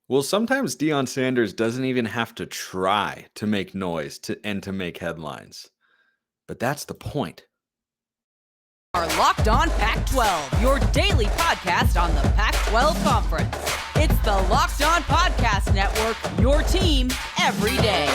Well, sometimes Deion Sanders doesn't even have to try to make noise to make headlines. But that's the point. Our Locked On Pac-12, your daily podcast on the Pac-12 Conference. It's the Locked On Podcast Network, your team every day.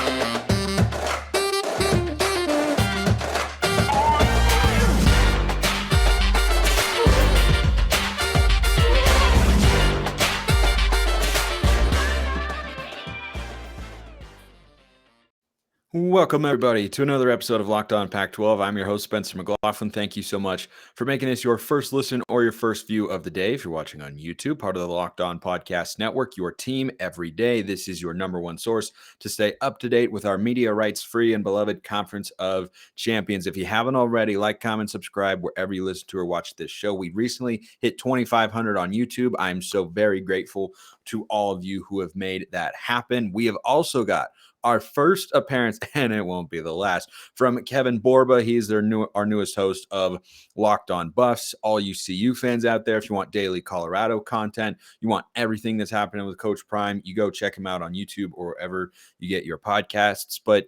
Welcome, everybody, to another episode of Locked On Pac-12. I'm your host, Spencer McLaughlin. Thank you so much for making this your first listen or your first view of the day. If you're watching on YouTube, part of the Locked On Podcast Network, your team every day. This is your number one source to stay up to date with our media rights-free and beloved Conference of Champions. If you haven't already, like, comment, subscribe wherever you listen to or watch this show. We recently hit 2,500 on YouTube. I'm so very grateful to all of you who have made that happen. We have also got our first appearance, and it won't be the last, from Kevin Borba. He's our newest host of Locked On Buffs. All you CU fans out there, if you want daily Colorado content, you want everything that's happening with Coach Prime, you go check him out on YouTube or wherever you get your podcasts. But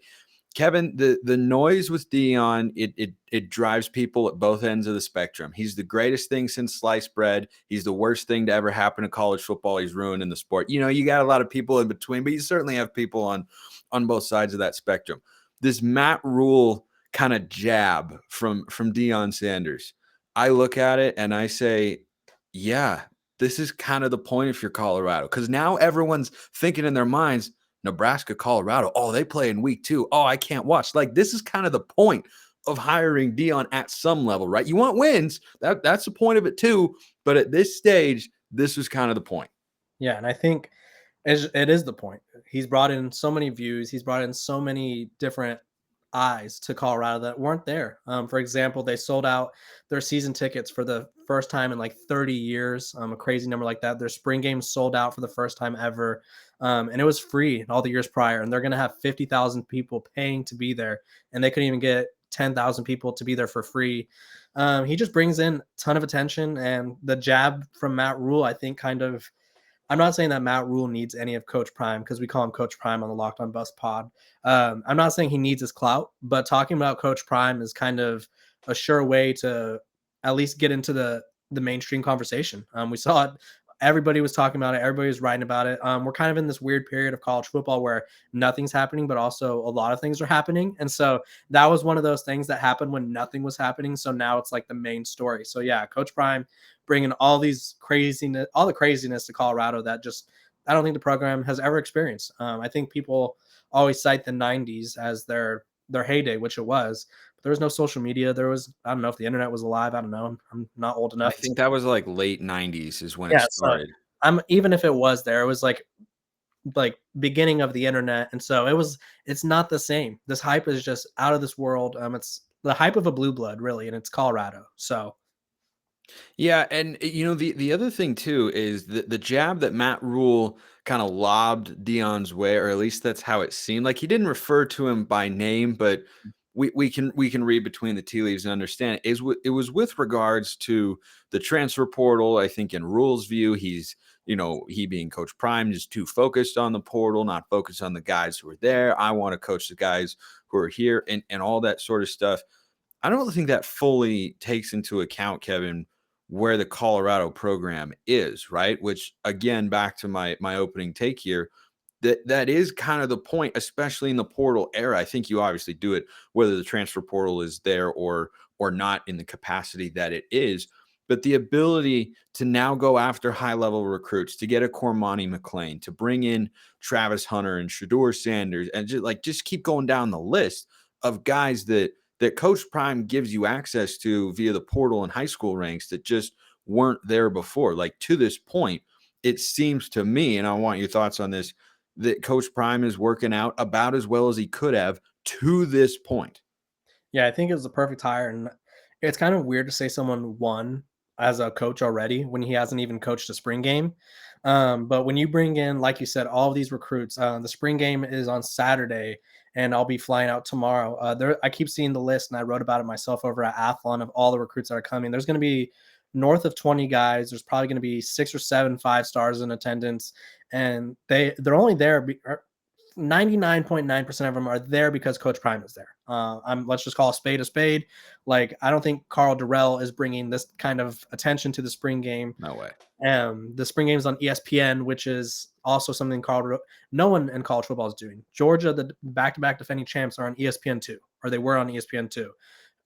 Kevin, the noise with Deion, it drives people at both ends of the spectrum. He's the greatest thing since sliced bread. He's the worst thing to ever happen to college football. He's ruining the sport. You know, you got a lot of people in between, but you certainly have people on both sides of that spectrum. This Matt Rhule kind of jab from Deion Sanders, I look at it and I say, yeah, this is kind of the point if you're Colorado, because now everyone's thinking in their minds, Nebraska, Colorado, oh, they play in week 2. Oh, I can't watch. Like, this is kind of the point of hiring Deion at some level, right? You want wins. That's the point of it too. But at this stage, this was kind of the point. Yeah, and I think it is the point. He's brought in so many views. He's brought in so many different eyes to Colorado that weren't there. For example, they sold out their season tickets for the first time in like 30 years, a crazy number like that. Their spring games sold out for the first time ever, and it was free all the years prior. And they're going to have 50,000 people paying to be there, and they couldn't even get 10,000 people to be there for free. He just brings in a ton of attention, and the jab from Matt Rhule, I think, I'm not saying that Matt Rhule needs any of Coach Prime because we call him Coach Prime on the Locked On Bus pod. I'm not saying he needs his clout, but talking about Coach Prime is kind of a sure way to at least get into the mainstream conversation. We saw it. Everybody was talking about it. Everybody was writing about it. We're kind of in this weird period of college football where nothing's happening, but also a lot of things are happening. And so that was one of those things that happened when nothing was happening. So now it's like the main story. So yeah, Coach Prime bringing all the craziness to Colorado that just, I don't think the program has ever experienced. I think people always cite the 90s as their heyday, which it was. There was no social media. I don't know if the internet was alive. I don't know. I'm not old enough. I think that was like late 90s is when it started. So even if it was there, it was like beginning of the internet. And so it's not the same. This hype is just out of this world. It's the hype of a blue blood, really, and it's Colorado. So yeah, and you know, the other thing too is the jab that Matt Rhule kind of lobbed Deion's way, or at least that's how it seemed. Like, he didn't refer to him by name, but we can read between the tea leaves and understand it. It was with regards to the transfer portal. I think in Rhule's view, he being Coach Prime, just too focused on the portal, not focused on the guys who are there. I want to coach the guys who are here and all that sort of stuff. I don't think that fully takes into account, Kevin, where the Colorado program is, right? Which, again, back to my opening take here, that is kind of the point, especially in the portal era. I think you obviously do it whether the transfer portal is there or not in the capacity that it is. But the ability to now go after high-level recruits, to get a Cormani McLean, to bring in Travis Hunter and Shedeur Sanders, and just keep going down the list of guys that Coach Prime gives you access to via the portal and high school ranks that just weren't there before. Like, to this point, it seems to me, and I want your thoughts on this, that Coach Prime is working out about as well as he could have to this point. Yeah, I think it was the perfect hire. And it's kind of weird to say someone won as a coach already when he hasn't even coached a spring game. But when you bring in, like you said, all of these recruits, the spring game is on Saturday, and I'll be flying out tomorrow. I keep seeing the list, and I wrote about it myself over at Athlon of all the recruits that are coming. There's going to be north of 20 guys. There's probably going to be 6 or 7 5-stars in attendance, and they're only there. 99.9% of them are there because Coach Prime is there. Let's just call a spade a spade. Like, I don't think Carl Durrell is bringing this kind of attention to the spring game. No way. The spring game is on ESPN, which is also something no one in college football is doing. Georgia, the back-to-back defending champs, are on ESPN2, or they were on ESPN2.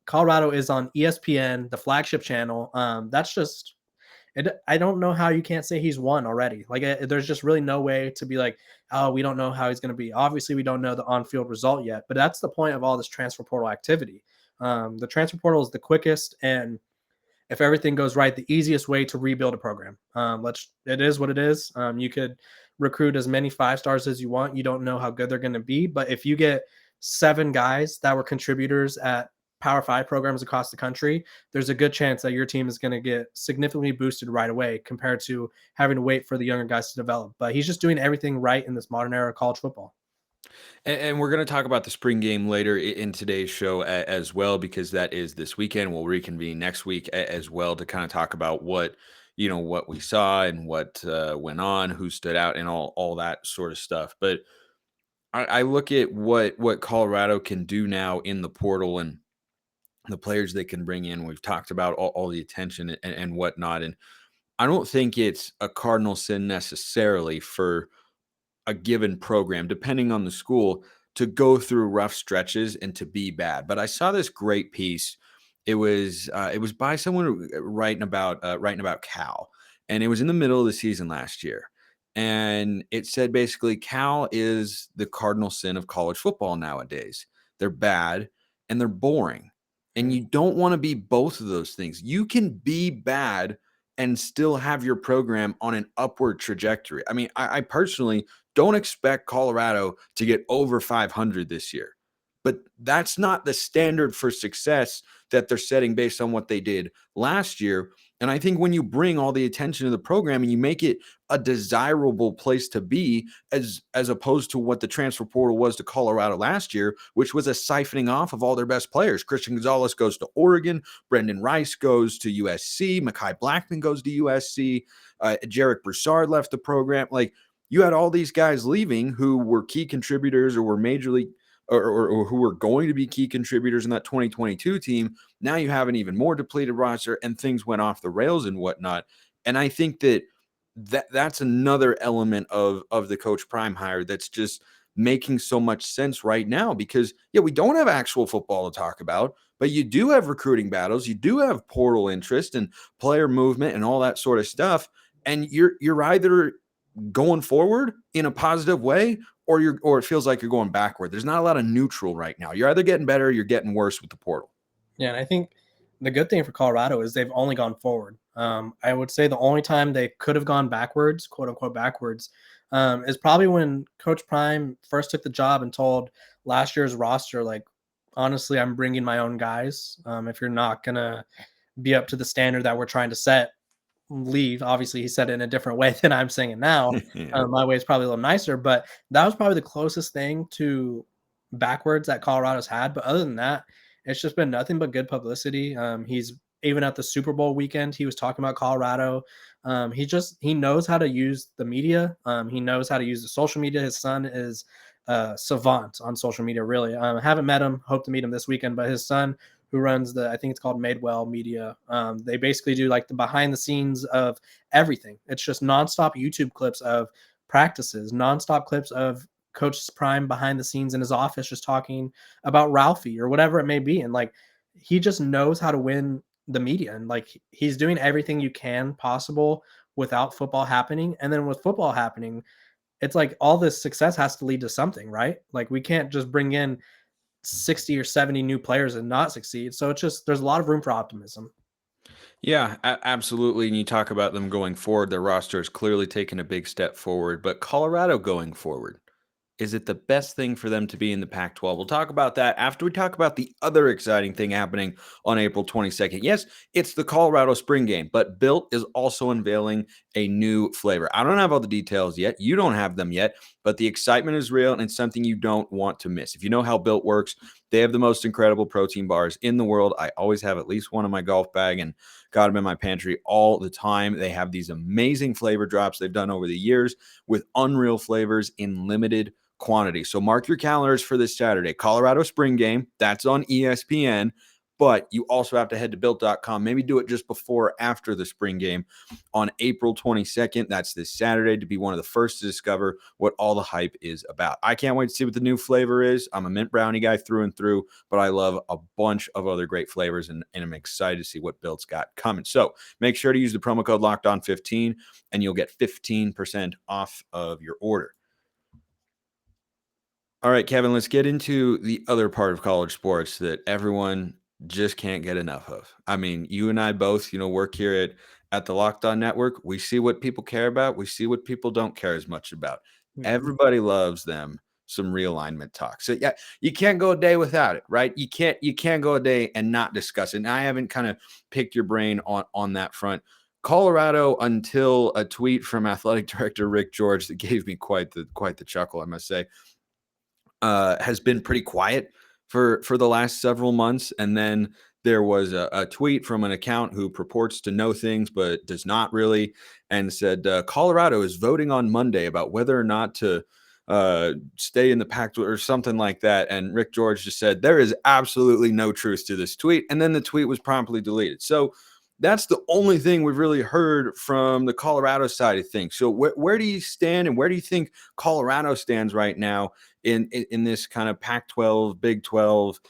Colorado is on ESPN, the flagship channel. That's just I don't know how you can't say he's won already. Like, there's just really no way to be like, oh, we don't know how he's going to be. Obviously, we don't know the on-field result yet, but that's the point of all this transfer portal activity. The transfer portal is the quickest, and if everything goes right, the easiest way to rebuild a program. It is what it is. You could recruit as many 5-stars as you want. You don't know how good they're going to be, but if you get 7 guys that were contributors at Power 5 programs across the country, there's a good chance that your team is going to get significantly boosted right away compared to having to wait for the younger guys to develop. But he's just doing everything right in this modern era of college football. And we're going to talk about the spring game later in today's show as well, because that is this weekend. We'll reconvene next week as well to kind of talk about what we saw and what went on, who stood out, and all that sort of stuff. But I look at what Colorado can do now in the portal and the players they can bring in. We've talked about all the attention and whatnot. And I don't think it's a cardinal sin necessarily for a given program, depending on the school, to go through rough stretches and to be bad. But I saw this great piece. It was by someone writing about Cal, and it was in the middle of the season last year. And it said basically Cal is the cardinal sin of college football nowadays. They're bad and they're boring. And you don't want to be both of those things. You can be bad and still have your program on an upward trajectory. I mean, I personally don't expect Colorado to get over 500 this year, but that's not the standard for success that they're setting based on what they did last year. And I think when you bring all the attention to the program and you make it a desirable place to be, as opposed to what the transfer portal was to Colorado last year, which was a siphoning off of all their best players. Christian Gonzalez goes to Oregon, Brendan Rice goes to USC, Mekhi Blackman goes to USC, Jarek Broussard left the program. Like, you had all these guys leaving who were key contributors or were major league or who were going to be key contributors in that 2022 team. Now you have an even more depleted roster, and things went off the rails and whatnot. And I think that's another element of the Coach Prime hire that's just making so much sense right now, because we don't have actual football to talk about, but you do have recruiting battles, you do have portal interest and player movement and all that sort of stuff, and you're either going forward in a positive way, or it feels like you're going backward. There's not a lot of neutral right now. You're either getting better or you're getting worse with the portal. Yeah, and I think the good thing for Colorado is they've only gone forward. I would say the only time they could have gone backwards, quote unquote backwards, is probably when Coach Prime first took the job and told last year's roster, like, honestly, I'm bringing my own guys. If you're not going to be up to the standard that we're trying to set, leave. Obviously, he said it in a different way than I'm saying it now. My way is probably a little nicer, but that was probably the closest thing to backwards that Colorado's had. But other than that, it's just been nothing but good publicity. He's even at the Super Bowl weekend, he was talking about Colorado. He knows how to use the media. He knows how to use the social media. His son is savant on social media, really. I haven't met him, hope to meet him this weekend, but his son, who runs I think it's called Madewell Media. They basically do like the behind the scenes of everything. It's just nonstop YouTube clips of practices, nonstop clips of Coach Prime behind the scenes in his office, just talking about Ralphie or whatever it may be. And like, he just knows how to win the media, and like, he's doing everything you can possible without football happening. And then with football happening, it's like all this success has to lead to something, right? Like, we can't just bring in 60 or 70 new players and not succeed. So it's just, there's a lot of room for optimism. Yeah, absolutely. And you talk about them going forward, their roster is clearly taking a big step forward, but Colorado going forward, is it the best thing for them to be in the Pac-12? We'll talk about that after we talk about the other exciting thing happening on April 22nd. Yes, it's the Colorado spring game, but Built is also unveiling a new flavor. I don't have all the details yet. You don't have them yet, but the excitement is real and it's something you don't want to miss. If you know how Built works, they have the most incredible protein bars in the world. I always have at least one in my golf bag and got them in my pantry all the time. They have these amazing flavor drops they've done over the years with unreal flavors in limited quantity. So mark your calendars for this Saturday. Colorado spring game. That's on ESPN. But you also have to head to built.com. Maybe do it just before or after the spring game on April 22nd. That's this Saturday, to be one of the first to discover what all the hype is about. I can't wait to see what the new flavor is. I'm a mint brownie guy through and through, but I love a bunch of other great flavors, and I'm excited to see what Built's got coming. So make sure to use the promo code LOCKEDON15, and you'll get 15% off of your order. All right, Kevin, let's get into the other part of college sports that everyone just can't get enough of. I mean, you and I both, work here at the Locked On Network. We see what people care about. We see what people don't care as much about. Everybody loves them some realignment talk. So yeah, you can't go a day without it, right? You can't go a day and not discuss it. And I haven't kind of picked your brain on that front. Colorado, until a tweet from athletic director Rick George that gave me quite the chuckle, I must say, has been pretty quiet for the last several months. And then there was a tweet from an account who purports to know things but does not really, and said Colorado is voting on Monday about whether or not to stay in the Pac-12 or something like that. And Rick George just said there is absolutely no truth to this tweet, and then the tweet was promptly deleted. So that's the only thing we've really heard from the Colorado side of things. So where do you stand, and where do you think Colorado stands right now in this kind of Pac-12, Big 12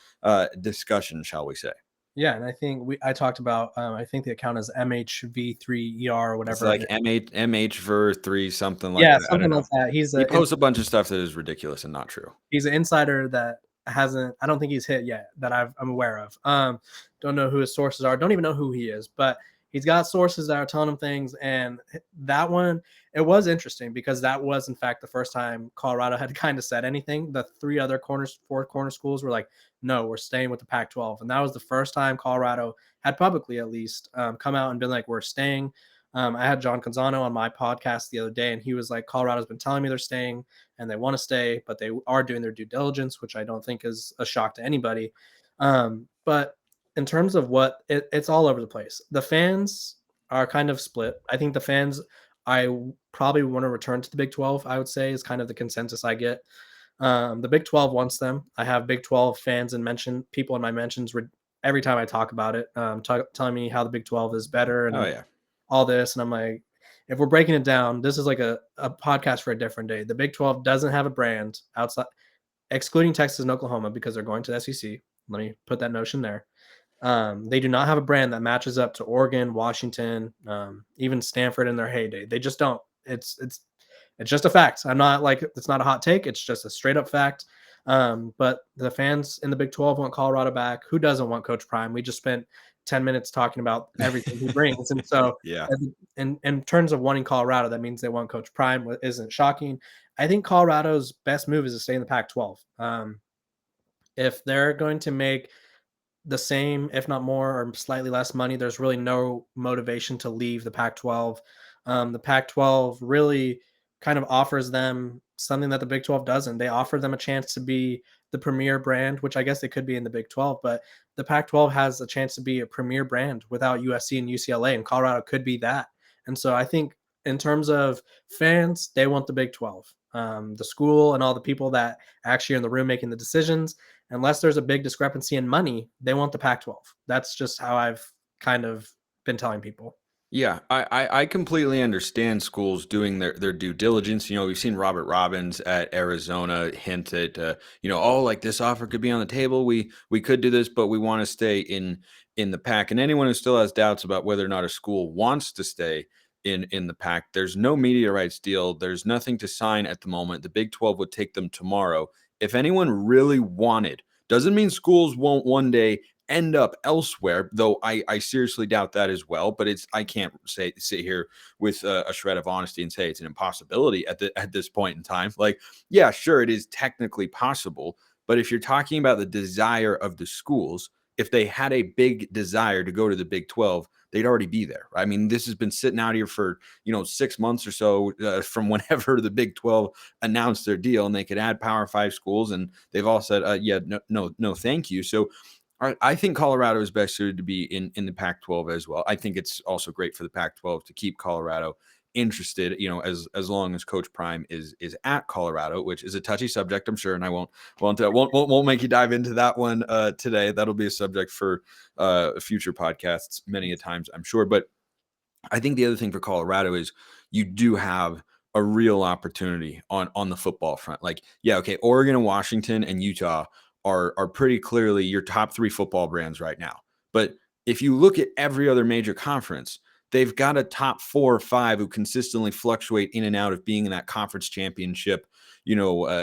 discussion, shall we say? Yeah, and I think I talked about, I think the account is MHV3ER or whatever. It's like MH for 3, something like that. Yeah, something like that. He posts a bunch of stuff that is ridiculous and not true. He's an insider that I don't think he's hit yet that I'm aware of. Don't know who his sources are. Don't even know who he is, but he's got sources that are telling him things. And that one, it was interesting because that was in fact the first time Colorado had kind of said anything. The 4 corner schools were like, no, we're staying with the Pac-12. And that was the first time Colorado had publicly at least come out and been like, we're staying. I had John Canzano on my podcast the other day, and he was like, Colorado's been telling me they're staying and they want to stay, but they are doing their due diligence, which I don't think is a shock to anybody. But in terms of it's all over the place. The fans are kind of split. I think the fans, I probably want to return to the Big 12, I would say, is kind of the consensus I get. The Big 12 wants them. I have Big 12 fans and people in my mentions every time I talk about it, telling me how the Big 12 is better and all this. And I'm like, if we're breaking it down, this is like a podcast for a different day. The Big 12 doesn't have a brand outside, excluding Texas and Oklahoma, because they're going to the SEC. Let me put that notion there. They do not have a brand that matches up to Oregon, Washington, even Stanford in their heyday. They just don't. It's just a fact. I'm not like, it's not a hot take. It's just a straight up fact. But the fans in the Big 12 want Colorado back. Who doesn't want Coach Prime? We just spent 10 minutes talking about everything he brings. And so in terms of wanting Colorado, that means they want Coach Prime. Isn't shocking. I think Colorado's best move is to stay in the Pac-12. If they're going to make the same, if not more, or slightly less money, there's really no motivation to leave the Pac-12. The Pac-12 really kind of offers them something that the Big 12 doesn't. They offer them a chance to be the premier brand, which I guess they could be in the Big 12, but the Pac-12 has a chance to be a premier brand without USC and UCLA, and Colorado could be that. And so I think in terms of fans, they want the Big 12. The school and all the people that actually are in the room making the decisions, unless there's a big discrepancy in money, they want the Pac-12. That's just how I've kind of been telling people. Yeah, I completely understand schools doing their due diligence. We've seen Robert Robbins at Arizona hint at, like this offer could be on the table. We could do this, but we want to stay in the Pac. And anyone who still has doubts about whether or not a school wants to stay in the Pac, there's no media rights deal. There's nothing to sign at the moment. The Big 12 would take them tomorrow. If anyone really wanted, doesn't mean schools won't one day end up elsewhere, though I seriously doubt that as well. But I can't sit here with a shred of honesty and say it's an impossibility at this point in time. Like, yeah, sure, it is technically possible, but if you're talking about the desire of the schools, if they had a big desire to go to the Big 12, they'd already be there. I mean, this has been sitting out here for, 6 months or so from whenever the Big 12 announced their deal, and they could add Power 5 schools, and they've all said, no, thank you. So I think Colorado is best suited to be in the Pac-12 as well. I think it's also great for the Pac-12 to keep Colorado interested, as long as Coach Prime is at Colorado, which is a touchy subject, I'm sure, and I won't make you dive into that one today. That'll be a subject for future podcasts many a times, I'm sure. But I think the other thing for Colorado is you do have a real opportunity on the football front. Like, yeah, okay, Oregon and Washington and Utah are pretty clearly your top 3 football brands right now. But if you look at every other major conference, they've got a top 4 or 5 who consistently fluctuate in and out of being in that conference championship,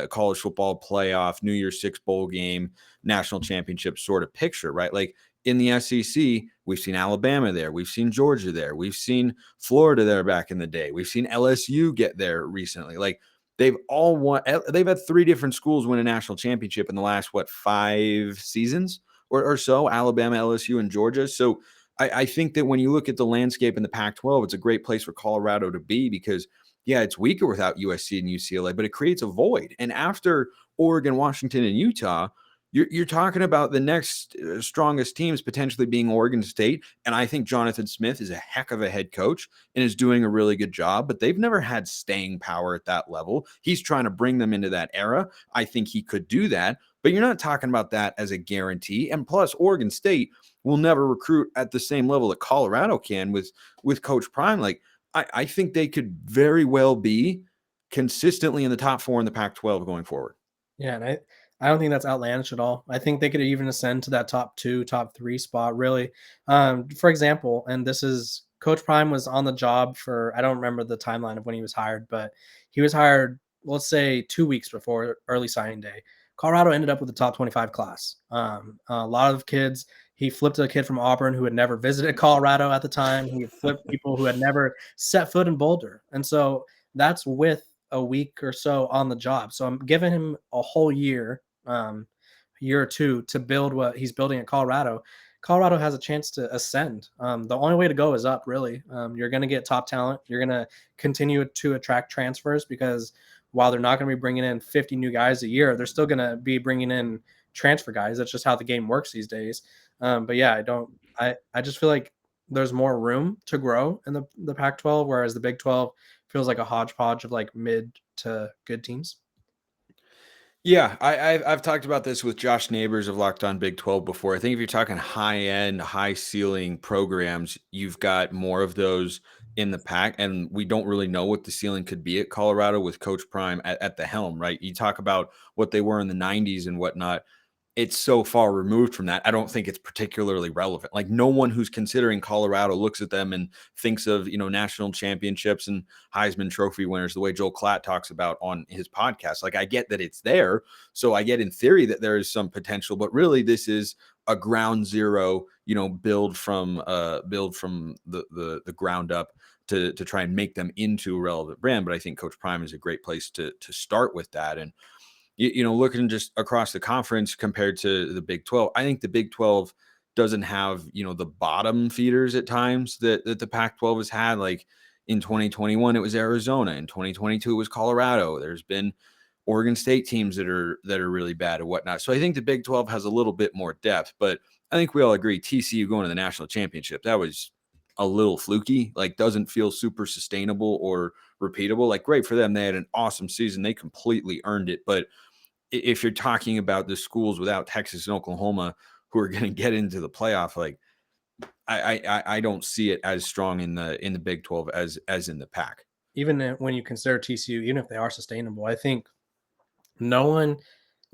college football playoff, New Year's Six bowl game, national championship sort of picture, right? Like in the SEC, we've seen Alabama there. We've seen Georgia there. We've seen Florida there back in the day. We've seen LSU get there recently. Like they've had 3 different schools win a national championship in the last, 5 seasons or so, Alabama, LSU, and Georgia. So I think that when you look at the landscape in the Pac-12, it's a great place for Colorado to be because, yeah, it's weaker without USC and UCLA, but it creates a void. And after Oregon, Washington, and Utah, you're talking about the next strongest teams potentially being Oregon State. And I think Jonathan Smith is a heck of a head coach and is doing a really good job, but they've never had staying power at that level. He's trying to bring them into that era. I think he could do that, but you're not talking about that as a guarantee. And plus, Oregon State will never recruit at the same level that Colorado can with Coach Prime. Like, I think they could very well be consistently in the top 4 in the Pac-12 going forward. Yeah, and I don't think that's outlandish at all. I think they could even ascend to that top 2, top 3 spot, really. For example, and this is Coach Prime was on the job for, I don't remember the timeline of when he was hired, but he was hired, let's say 2 weeks before early signing day. Colorado ended up with the top 25 class. A lot of kids, he flipped a kid from Auburn who had never visited Colorado at the time. He flipped people who had never set foot in Boulder. And so that's with a week or so on the job. So I'm giving him a whole year or 2 to build what he's building at Colorado. Colorado has a chance to ascend. The only way to go is up, really. You're going to get top talent. You're going to continue to attract transfers because while they're not going to be bringing in 50 new guys a year, they're still going to be bringing in transfer guys. That's just how the game works these days. But yeah, I just feel like there's more room to grow in the Pac-12, whereas the Big 12 feels like a hodgepodge of like mid to good teams. Yeah, I've talked about this with Josh Neighbors of Locked On Big 12 before. I think if you're talking high-end, high-ceiling programs, you've got more of those in the pack, and we don't really know what the ceiling could be at Colorado with Coach Prime at the helm, right? You talk about what they were in the 90s and whatnot. It's so far removed from that. I don't think it's particularly relevant. Like no one who's considering Colorado looks at them and thinks of, national championships and Heisman Trophy winners the way Joel Klatt talks about on his podcast. Like I get that it's there. So I get in theory that there is some potential, but really this is a ground zero, build from the ground up to try and make them into a relevant brand. But I think Coach Prime is a great place to start with that. And looking just across the conference compared to the Big 12, I think the Big 12 doesn't have, the bottom feeders at times that the Pac-12 has had. Like in 2021, it was Arizona. In 2022, it was Colorado. There's been Oregon State teams that are really bad and whatnot. So I think the Big 12 has a little bit more depth, but I think we all agree TCU going to the national championship, that was a little fluky, like doesn't feel super sustainable or repeatable. Like great for them. They had an awesome season. They completely earned it. But if you're talking about the schools without Texas and Oklahoma who are going to get into the playoff, like I don't see it as strong in the Big 12 as in the Pac. Even when you consider TCU, even if they are sustainable, I think the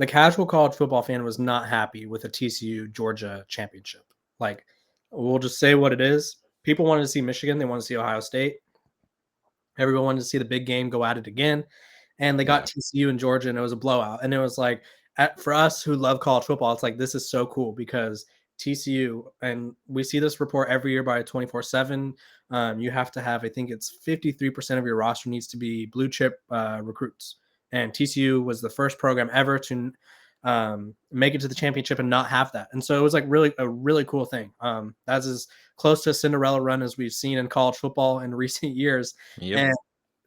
casual college football fan was not happy with a TCU Georgia championship. Like we'll just say what it is. People wanted to see Michigan. They wanted to see Ohio State. Everyone wanted to see the big game go at it again. And they got TCU and Georgia, and it was a blowout. And it was like, for us who love college football, it's like, this is so cool because TCU, and we see this report every year by 24/7. You have to have, I think it's 53% of your roster needs to be blue chip recruits. And TCU was the first program ever to make it to the championship and not have that. And so it was like a really cool thing. That's as close to a Cinderella run as we've seen in college football in recent years. Yep.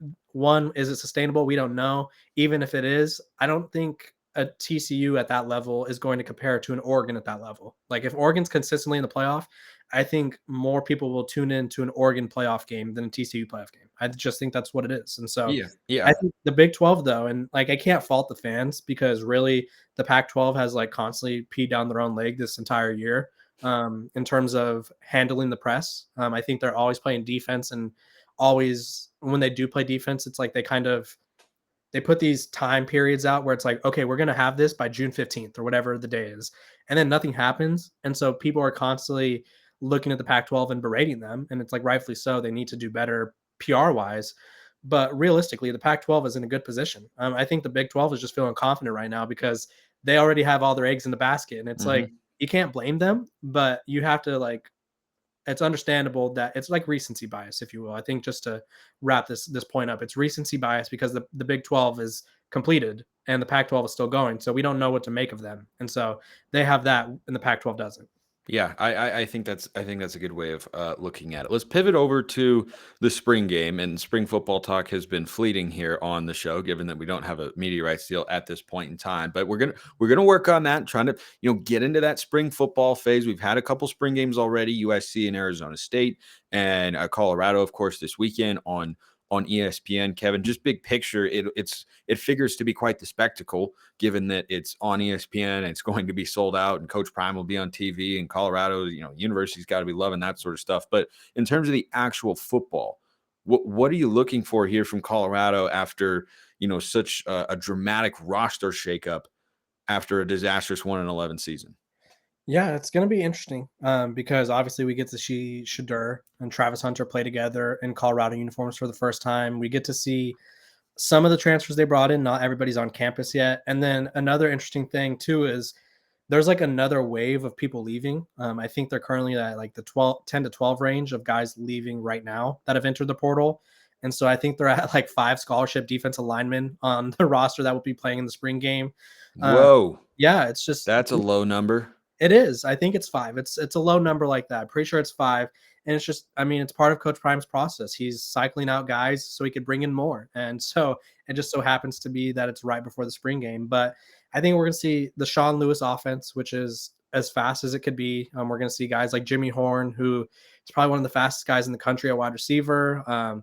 And one, is it sustainable? We don't know. Even if it is, I don't think a TCU at that level is going to compare to an Oregon at that level. Like if Oregon's consistently in the playoff, I think more people will tune in to an Oregon playoff game than a TCU playoff game. I just think that's what it is. And so yeah. I think the Big 12 though, and like I can't fault the fans because really the Pac-12 has like constantly peed down their own leg this entire year in terms of handling the press. I think they're always playing defense, and always when they do play defense, it's like they put these time periods out where it's like, okay, we're going to have this by June 15th or whatever the day is. And then nothing happens. And so people are constantly looking at the Pac-12 and berating them. And it's like, rightfully so, they need to do better PR wise. But realistically, the Pac-12 is in a good position. I think the Big 12 is just feeling confident right now because they already have all their eggs in the basket. And it's like, you can't blame them, but you have to like, it's understandable that it's like recency bias, if you will. I think just to wrap this point up, it's recency bias because the Big 12 is completed and the Pac-12 is still going. So we don't know what to make of them. And so they have that and the Pac-12 doesn't. Yeah, I think that's a good way of looking at it. Let's pivot over to the spring game, and spring football talk has been fleeting here on the show, given that we don't have a media rights deal at this point in time. But we're gonna work on that, trying to get into that spring football phase. We've had a couple spring games already: USC and Arizona State, and Colorado, of course, this weekend on ESPN. Kevin, just big picture, it figures to be quite the spectacle, given that it's on ESPN and it's going to be sold out, and Coach Prime will be on TV, and Colorado, university's got to be loving that sort of stuff. But in terms of the actual football, what are you looking for here from Colorado after such a dramatic roster shakeup after a disastrous 1-11 season? Yeah, it's going to be interesting because obviously we get to see Shadur and Travis Hunter play together in Colorado uniforms for the first time. We get to see some of the transfers they brought in. Not everybody's on campus yet. And then another interesting thing too is there's like another wave of people leaving. I think they're currently at like the 10 to 12 range of guys leaving right now that have entered the portal. And so I think they're at like 5 scholarship defensive linemen on the roster that will be playing in the spring game. Whoa. Yeah, it's just That's a low number. It is. I think it's 5. It's a low number like that. Pretty sure it's 5. And it's just, it's part of Coach Prime's process. He's cycling out guys so he could bring in more. And so it just so happens to be that it's right before the spring game. But I think we're going to see the Sean Lewis offense, which is as fast as it could be. We're going to see guys like Jimmy Horn, who is probably one of the fastest guys in the country at wide receiver. A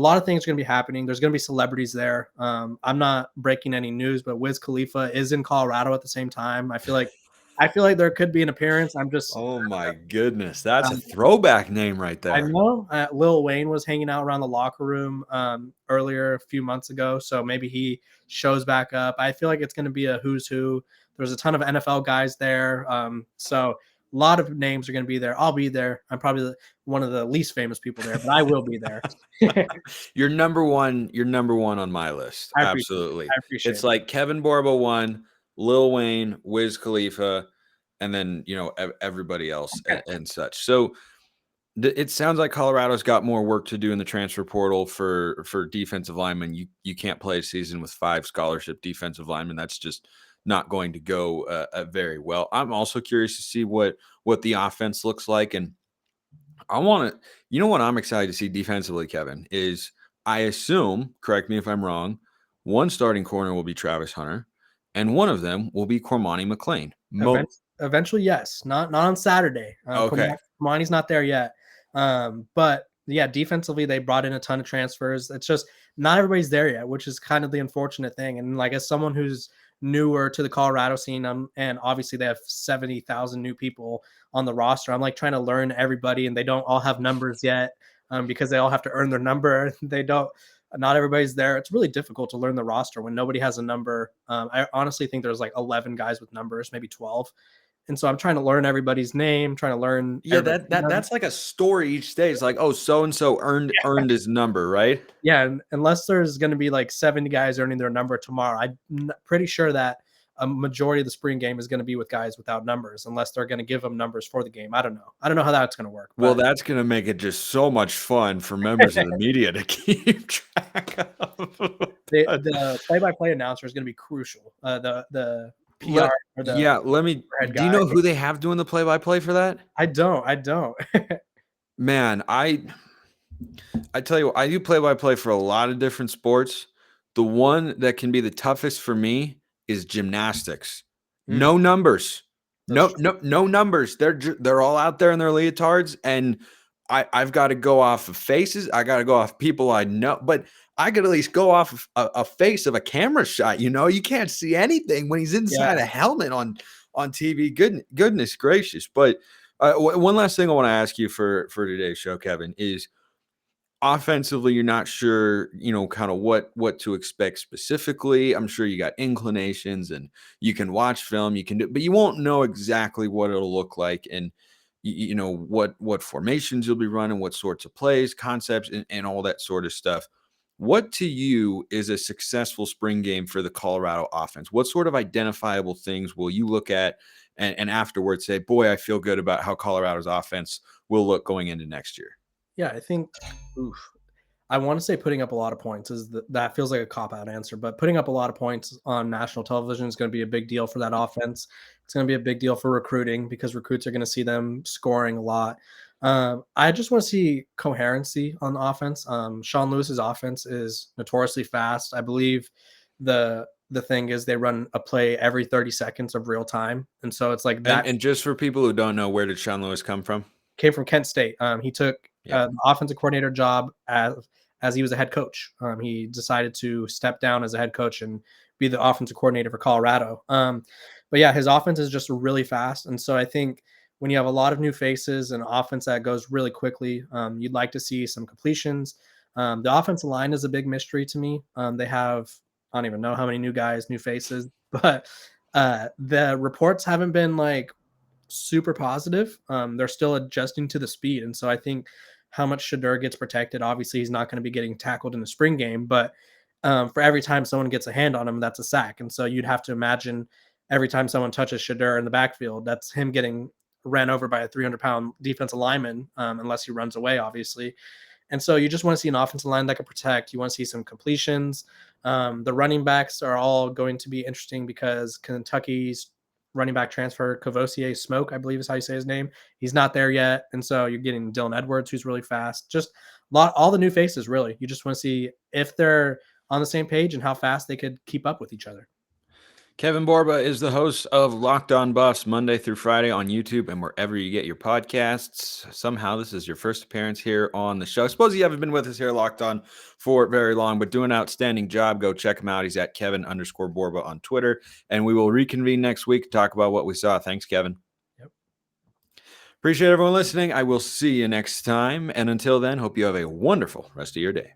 lot of things are going to be happening. There's going to be celebrities there. I'm not breaking any news, but Wiz Khalifa is in Colorado at the same time. I feel like there could be an appearance. Oh my goodness, that's a throwback name right there. I know. Lil Wayne was hanging out around the locker room earlier a few months ago, so maybe he shows back up. I feel like it's going to be a who's who. There's a ton of NFL guys there, so a lot of names are going to be there. I'll be there. I'm probably one of the least famous people there, but I will be there. You're number one on my list. Absolutely. I appreciate it's like Kevin Borba 1, Lil Wayne, Wiz Khalifa, and then everybody else and such. So it sounds like Colorado's got more work to do in the transfer portal for defensive linemen. You can't play a season with 5 scholarship defensive linemen. That's just not going to go very well. I'm also curious to see what the offense looks like, and I want to. What I'm excited to see defensively, Kevin, is I assume, correct me if I'm wrong, one starting corner will be Travis Hunter, and one of them will be Cormani McLean. Eventually, yes. Not on Saturday. Okay. Cormani's not there yet. But yeah, defensively, they brought in a ton of transfers. It's just not everybody's there yet, which is kind of the unfortunate thing. And like as someone who's newer to the Colorado scene, and obviously they have 70,000 new people on the roster, I'm like trying to learn everybody, and they don't all have numbers yet because they all have to earn their number. Not everybody's there. It's really difficult to learn the roster when nobody has a number. I honestly think there's like 11 guys with numbers, maybe 12. And so I'm trying to learn everybody's name, trying to learn. Yeah, that's like a story each day. It's like, oh, so-and-so earned his number, right? Yeah, and unless there's going to be like 70 guys earning their number tomorrow, I'm pretty sure that a majority of the spring game is going to be with guys without numbers, unless they're going to give them numbers for the game. I don't know how that's going to work. Well, that's going to make it just so much fun for members of the media to keep track of. The play-by-play announcer is going to be crucial. The PR do you know who they have doing the play-by-play for that? I don't. Man, I tell you what, I do play-by-play for a lot of different sports. The one that can be the toughest for me is gymnastics. No numbers. That's No numbers. They're all out there in their leotards, and I've got to go off of faces. I got to go off people I know, but I could at least go off of a face of a camera shot. You can't see anything when he's inside a helmet on TV. Goodness gracious! But one last thing I want to ask you for today's show, Kevin, is offensively, you're not sure, kind of what to expect specifically. I'm sure you got inclinations and you can watch film, you can do, but you won't know exactly what it'll look like and what formations you'll be running, what sorts of plays, concepts, and all that sort of stuff. What to you is a successful spring game for the Colorado offense? What sort of identifiable things will you look at and afterwards say, boy, I feel good about how Colorado's offense will look going into next year? Yeah, I think I want to say putting up a lot of points that feels like a cop-out answer, but putting up a lot of points on national television is going to be a big deal for that offense. It's going to be a big deal for recruiting because recruits are going to see them scoring a lot. I just want to see coherency on the offense. Sean Lewis's offense is notoriously fast. I believe the thing is they run a play every 30 seconds of real time. And so it's like that. And just for people who don't know, where did Sean Lewis come from? Came from Kent State. He took the offensive coordinator job as he was a head coach. He decided to step down as a head coach and be the offensive coordinator for Colorado. But yeah, his offense is just really fast. And so I think when you have a lot of new faces and offense that goes really quickly, you'd like to see some completions. The offensive line is a big mystery to me. They have, I don't even know how many new guys, new faces, but the reports haven't been like super positive. They're still adjusting to the speed. And so I think how much Shadur gets protected, obviously he's not going to be getting tackled in the spring game, but for every time someone gets a hand on him, that's a sack. And so you'd have to imagine every time someone touches Shadur in the backfield, that's him getting ran over by a 300-pound defensive lineman, unless he runs away, obviously. And so you just want to see an offensive line that can protect. You want to see some completions. The running backs are all going to be interesting because Kentucky's running back transfer, Cavossier Smoke, I believe is how you say his name. He's not there yet. And so you're getting Dylan Edwards, who's really fast. Just all the new faces, really. You just want to see if they're on the same page and how fast they could keep up with each other. Kevin Borba is the host of Locked On Buffs Monday through Friday on YouTube and wherever you get your podcasts. Somehow this is your first appearance here on the show. I suppose you haven't been with us here Locked On for very long, but doing an outstanding job. Go check him out. He's at Kevin_Borba on Twitter. And we will reconvene next week to talk about what we saw. Thanks, Kevin. Yep. Appreciate everyone listening. I will see you next time. And until then, hope you have a wonderful rest of your day.